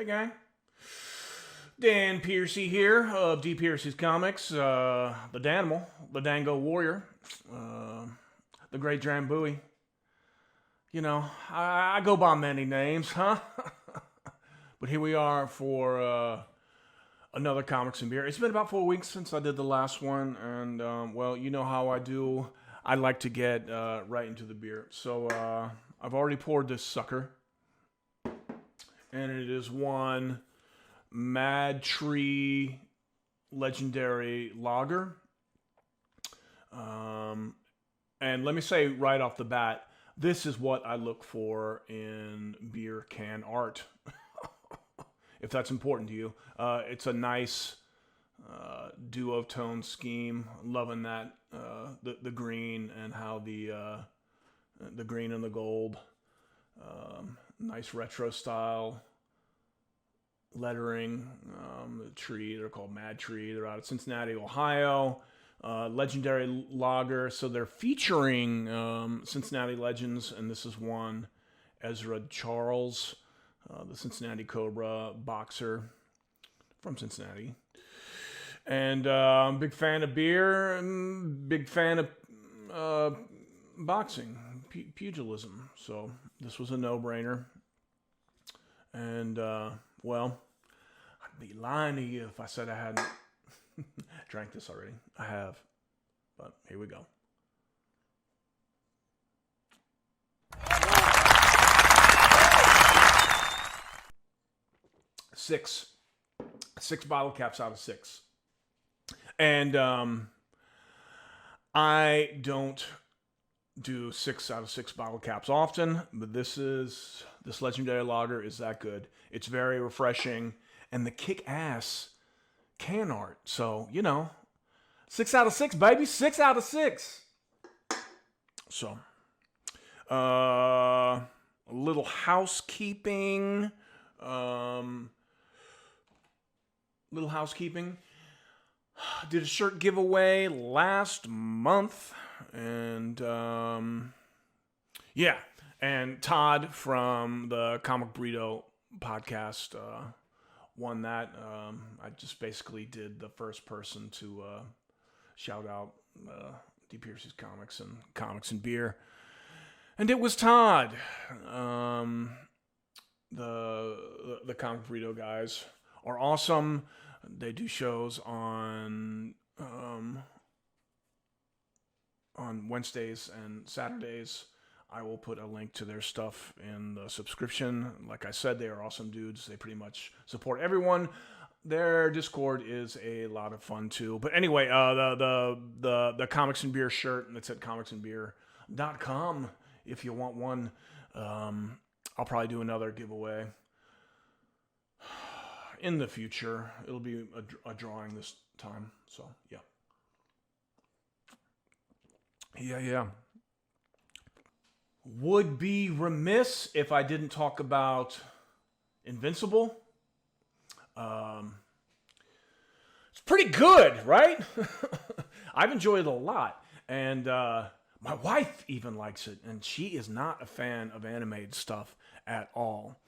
Hey, gang. Dan Piercy here of D. Piercy's Comics. The Danimal, the Dango Warrior, the Great Drambuie. You know, I go by many names, huh? But here we are for another Comics and Beer. It's been about 4 weeks since I did the last one, and, well, you know how I do. I like to get right into the beer. So I've already poured this sucker, and it is one Mad Tree Legendary Lager. And let me say right off the bat, this is what I look for in beer can art. If that's important to you. It's a nice duotone scheme. Loving that, the green and how the green and the gold. Nice retro style lettering. The tree, they're called Mad Tree. They're out of Cincinnati, Ohio. Legendary lager. So they're featuring Cincinnati legends, and this is one Ezra Charles, the Cincinnati Cobra boxer from Cincinnati. And big fan of beer, big fan of boxing, pugilism. So this was a no-brainer. And, well, I'd be lying to you if I said I hadn't drank this already. I have. But here we go. Six bottle caps out of 6. And I don't do 6 out of 6 bottle caps often, but this legendary lager is that good. It's very refreshing, and the kick-ass can art. So, you know, 6 out of 6, baby. 6 out of 6. So, a little housekeeping. Did a shirt giveaway last month, and yeah, and Todd from the Comic Burrito podcast won that. I just basically did the first person to shout out D. Piercy's Comics and Beer, and it was Todd. The Comic Burrito guys are awesome. They do shows on Wednesdays and Saturdays. I will put a link to their stuff in the subscription. Like I said, they are awesome dudes. They pretty much support everyone. Their Discord is a lot of fun too. But anyway, the Comics and Beer shirt, and it's at comicsandbeer.com if you want one. I'll probably do another giveaway in the future. It'll be a drawing this time. So, yeah. Yeah. Would be remiss if I didn't talk about Invincible. It's pretty good, right? I've enjoyed it a lot. And my wife even likes it. And she is not a fan of animated stuff at all.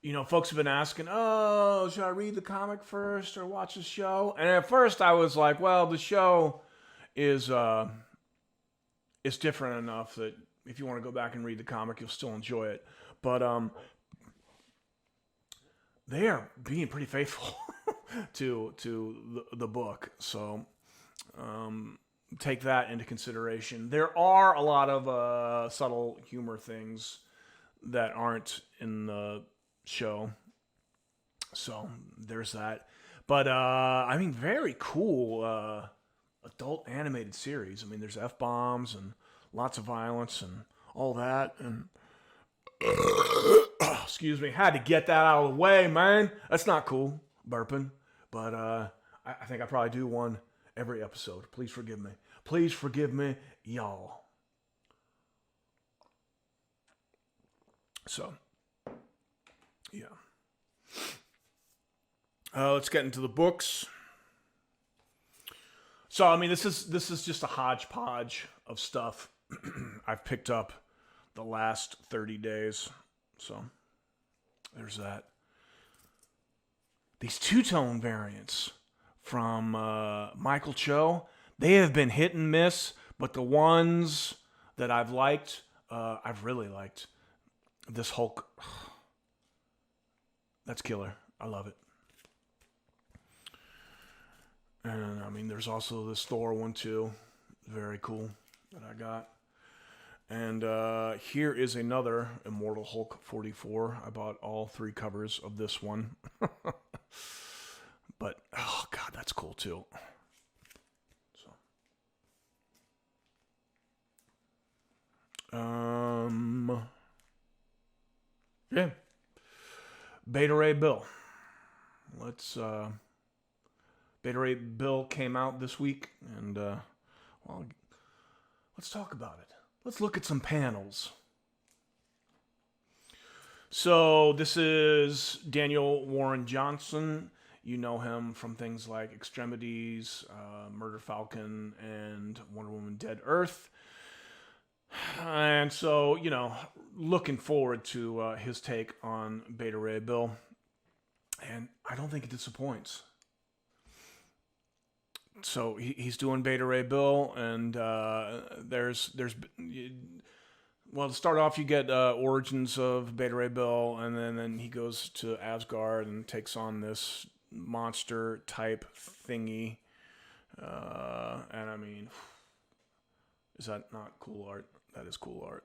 You know, folks have been asking, oh, should I read the comic first or watch the show? And at first I was like, well, the show is different enough that if you want to go back and read the comic, you'll still enjoy it. But they are being pretty faithful to the book. So take that into consideration. There are a lot of subtle humor things that aren't in the show, so there's that. But I mean, very cool adult animated series. I mean, there's F-bombs and lots of violence and all that, and excuse me, had to get that out of the way, man. That's not cool, burping. But I think I probably do one every episode. Please forgive me, y'all. So yeah. Let's get into the books. So, I mean, this is just a hodgepodge of stuff I've picked up the last 30 days. So, There's that. These two-tone variants from Michael Cho, they have been hit and miss, but the ones that I've liked, I've really liked. This Hulk, that's killer. I love it. And I mean, there's also this Thor one too. Very cool that I got. And here is another Immortal Hulk 44. I bought all 3 covers of this one. But, oh God, that's cool too. So, yeah. Beta Ray Bill. Beta Ray Bill came out this week, and, well, let's talk about it. Let's look at some panels. So this is Daniel Warren Johnson. You know him from things like Extremities, Murder Falcon, and Wonder Woman Dead Earth. And so, you know, looking forward to his take on Beta Ray Bill. And I don't think it disappoints. So he's doing Beta Ray Bill, and well, to start off, you get origins of Beta Ray Bill, and then he goes to Asgard and takes on this monster type thingy. And I mean, is that not cool art? That is cool art.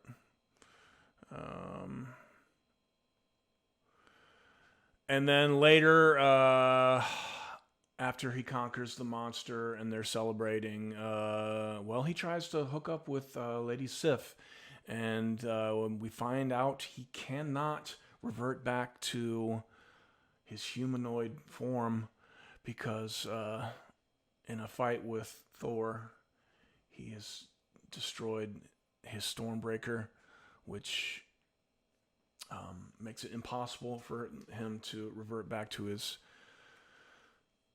And then later, after he conquers the monster and they're celebrating, well, he tries to hook up with Lady Sif. And when we find out he cannot revert back to his humanoid form because in a fight with Thor, he has destroyed his Stormbreaker, which makes it impossible for him to revert back to his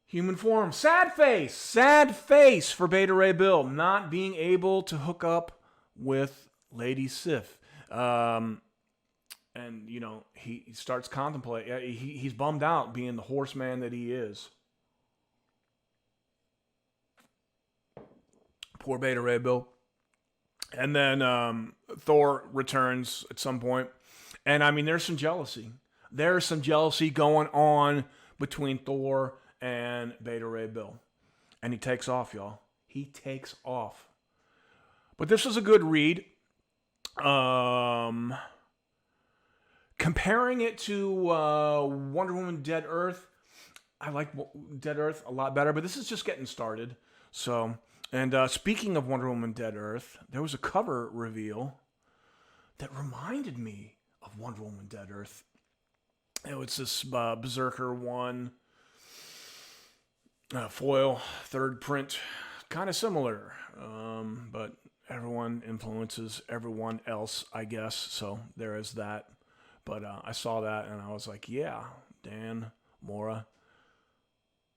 human form. Sad face for Beta Ray Bill, not being able to hook up with Lady Sif. And, you know, he starts contemplating. He's bummed out being the horseman that he is. Poor Beta Ray Bill. And then Thor returns at some point. And, I mean, there's some jealousy. There's some jealousy going on between Thor and Beta Ray Bill. And he takes off, y'all. He takes off. But this is a good read. Comparing it to Wonder Woman Dead Earth, I like Dead Earth a lot better, but this is just getting started. So, and speaking of Wonder Woman Dead Earth, there was a cover reveal that reminded me of Wonder Woman Dead Earth. It's this Berserker 1 foil, 3rd print, kind of similar, but everyone influences everyone else, I guess, so there is that. But I saw that, and I was like, yeah, Dan Mora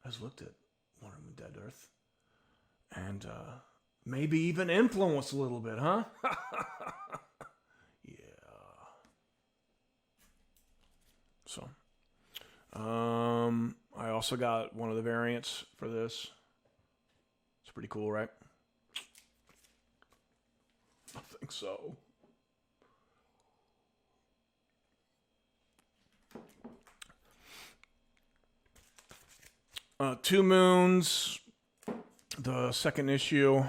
has looked at Wonder Woman Dead Earth, and maybe even influenced a little bit, huh? Yeah. So, I also got one of the variants for this. It's pretty cool, right? I think so. Two Moons, the 2nd issue.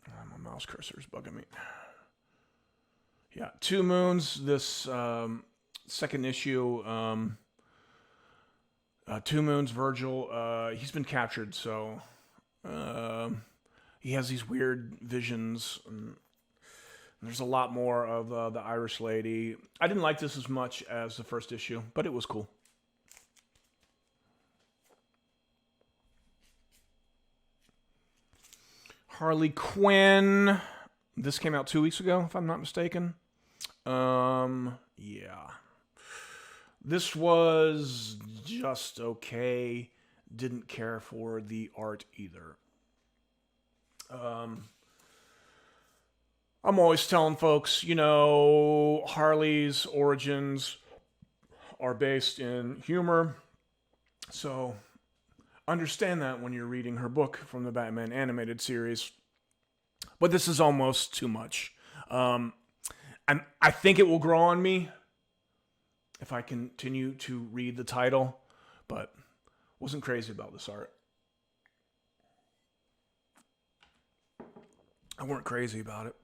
My mouse cursor is bugging me. Yeah, Two Moons, this 2nd issue. Two Moons, Virgil, he's been captured, so he has these weird visions, and there's a lot more of the Irish lady. I didn't like this as much as the 1st issue, but it was cool. Harley Quinn. This came out 2 weeks ago, if I'm not mistaken. Yeah. This was just okay. Didn't care for the art either. I'm always telling folks, you know, Harley's origins are based in humor. So understand that when you're reading her book from the Batman animated series. But this is almost too much. Um, I think it will grow on me if I continue to read the title, but wasn't crazy about this art. I weren't crazy about it.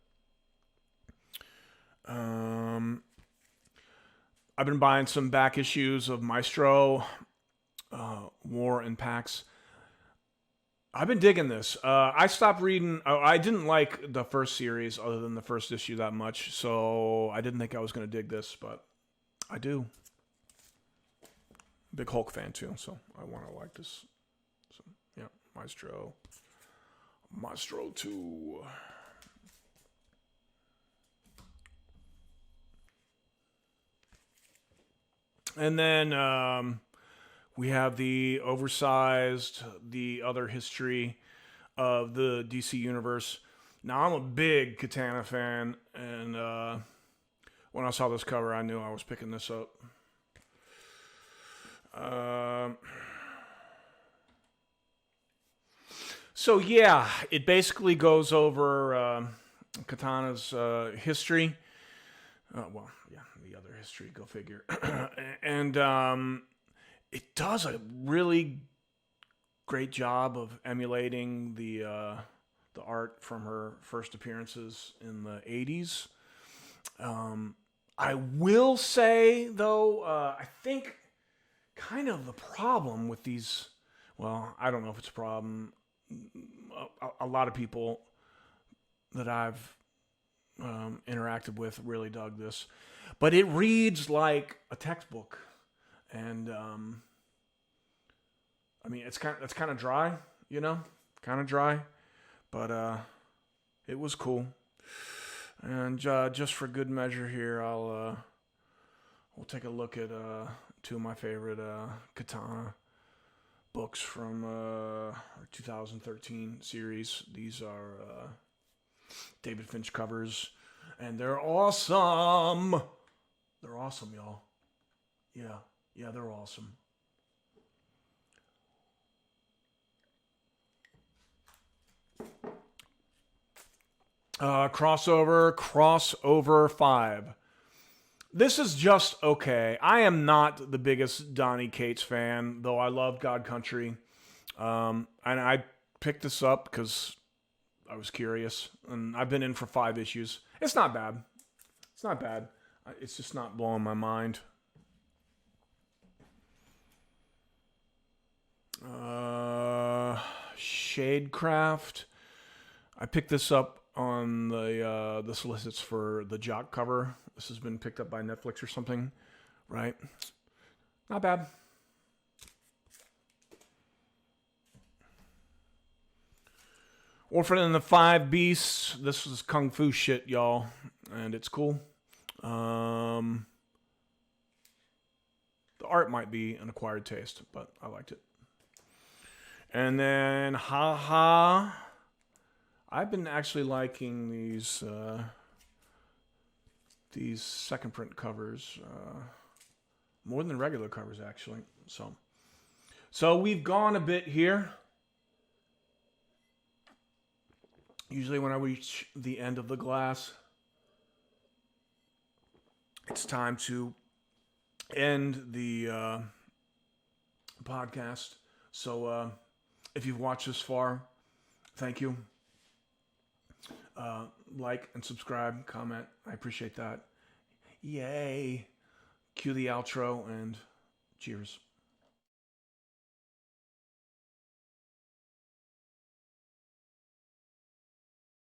I've been buying some back issues of Maestro, War and Pax. I've been digging this. I stopped reading. I didn't like the first series, other than the first issue, that much. So I didn't think I was going to dig this, but I do. Big Hulk fan too, so I want to like this. So yeah, Maestro 2. And then we have the oversized, the other history of the DC universe. Now, I'm a big Katana fan, and when I saw this cover, I knew I was picking this up. So yeah, it basically goes over Katana's history. Well, yeah, the other history, go figure. And it does a really great job of emulating the art from her first appearances in the 80s. I will say, though, I think kind of the problem with these, well, I don't know if it's a problem. A lot of people that I've interacted with really dug this, but it reads like a textbook, and I mean it's kind of dry, you know, kind of dry, but it was cool. And just for good measure here, we'll take a look at two of my favorite Katana books from our 2013 series. These are David Finch covers, and they're awesome. They're awesome, y'all. Yeah, they're awesome. Crossover 5. This is just okay. I am not the biggest Donny Cates fan, though I love God Country. And I picked this up because I was curious, and I've been in for 5 issues. It's not bad. It's not bad. It's just not blowing my mind. Shadecraft. I picked this up on the solicits for the Jock cover. This has been picked up by Netflix or something, right? Not bad. Orphan and the Five Beasts. This was kung fu shit, y'all, and it's cool. The art might be an acquired taste, but I liked it. And then, haha. I've been actually liking these second print covers more than regular covers, actually. So we've gone a bit here. Usually when I reach the end of the glass, it's time to end the podcast. So if you've watched this far, thank you. Like and subscribe, comment. I appreciate that. Yay. Cue the outro and cheers.